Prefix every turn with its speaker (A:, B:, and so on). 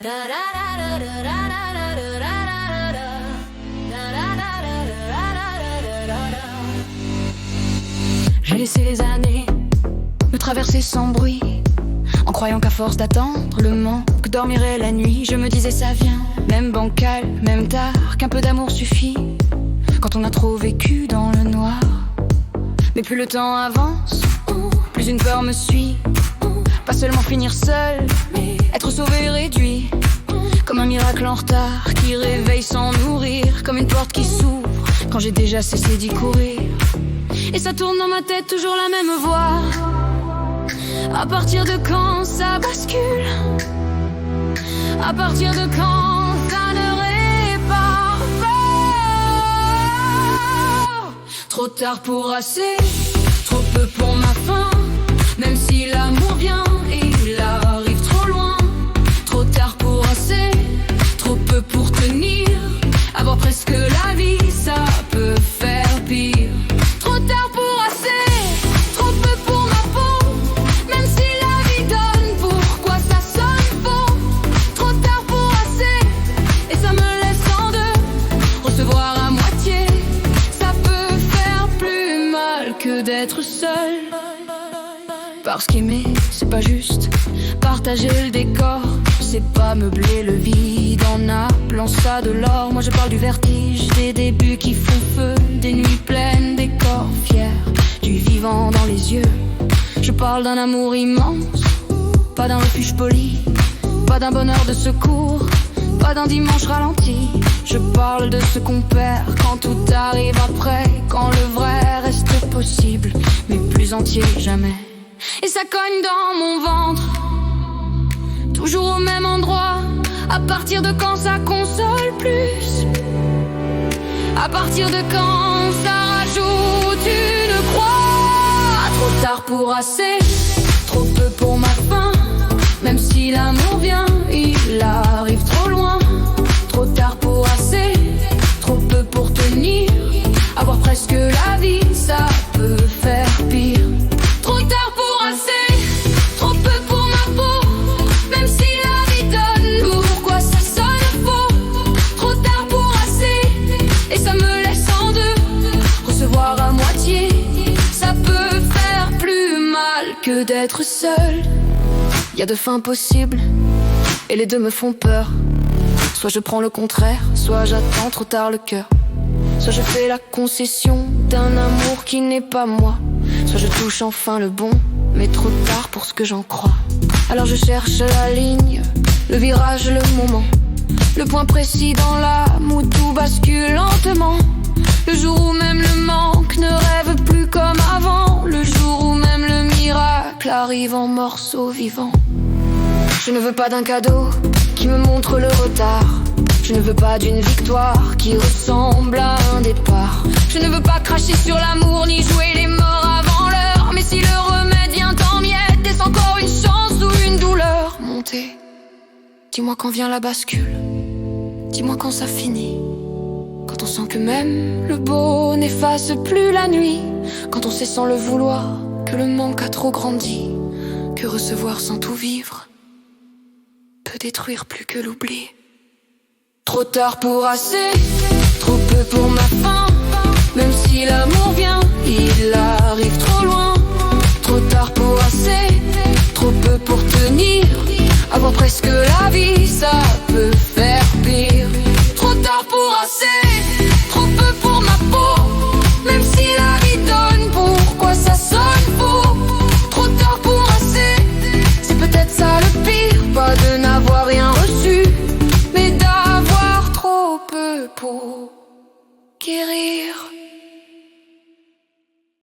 A: J'ai laissé les années me traverser sans bruit, en croyant qu'à force d'attendre le manque dormirait la nuit. Je me disais ça vient, même bancal, même tard, qu'un peu d'amour suffit quand on a trop vécu dans le noir. Mais plus le temps avance, plus une peur me suit. Pas seulement finir seul, mais être sauvé réduit, comme un miracle en retard qui réveille sans nourrir, comme une porte qui s'ouvre quand j'ai déjà cessé d'y courir. Et ça tourne dans ma tête, toujours la même voix. À partir de quand ça bascule? À partir de quand ça ne répare pas? Trop tard pour assez, trop peu pour ma fin. Même si l'amour vient, il arrive trop loin. Trop tard pour assez, trop peu pour tenir. Avoir presque la vie, ça peut faire pire. Trop tard pour assez, trop peu pour ma peau. Même si la vie donne, pourquoi ça sonne faux? Trop tard pour assez, et ça me laisse en deux. Recevoir à moitié, ça peut faire plus mal que d'être seul. Parce qu'aimer, c'est pas juste partager le décor, c'est pas meubler le vide en appelant ça de l'or. Moi je parle du vertige, des débuts qui font feu, des nuits pleines, des corps fiers, du vivant dans les yeux. Je parle d'un amour immense, pas d'un refuge poli, pas d'un bonheur de secours, pas d'un dimanche ralenti. Je parle de ce qu'on perd quand tout arrive après, quand le vrai reste possible, mais plus entier jamais. Et ça cogne dans mon ventre, toujours au même endroit. À partir de quand ça console plus? À partir de quand ça rajoute une croix? Trop tard pour assez, trop peu pour ma fin. Même si l'amour vient, il arrive trop loin. Trop tard pour assez, trop peu pour tenir. Avoir presque la vie, ça peut faire pire. Trop tard pour assez, trop peu pour ma peau. Même si la vie donne, pourquoi ça sonne faux? Trop tard pour assez, et ça me laisse en deux. Recevoir à moitié, ça peut faire plus mal que d'être seul. Y a deux fins possibles, et les deux me font peur. Soit je prends le contraire, soit j'attends trop tard le cœur. Soit je fais la concession d'un amour qui n'est pas moi. Soit je touche enfin le bon, mais trop tard pour ce que j'en crois. Alors je cherche la ligne, le virage, le moment, le point précis dans l'âme où tout bascule lentement. Le jour où même le manque ne rêve plus comme avant. Le jour où même le miracle arrive en morceaux vivants. Je ne veux pas d'un cadeau qui me montre le retard. Je ne veux pas d'une victoire qui ressemble à un départ. Je ne veux pas cracher sur l'amour ni jouer les morts avant l'heure. Mais si le remède vient en miettes, est-ce encore une chance ou une douleur montée? Dis-moi quand vient la bascule, dis-moi quand ça finit. Quand on sent que même le beau n'efface plus la nuit. Quand on sait sans le vouloir que le manque a trop grandi, que recevoir sans tout vivre peut détruire plus que l'oubli. Trop tard pour assez, trop peu pour ma fin. Même si l'amour vient, il arrive trop loin. Trop tard pour assez, trop peu pour tenir. Avoir presque la vie, ça peut faire pire. Trop tard pour assez, trop peu pour ma peau. Même si la vie donne, pourquoi ça sonne faux? Trop tard pour assez, c'est peut-être ça le pire. Pas de n'avoir rien reçu, mais d'avoir trop peu pour guérir.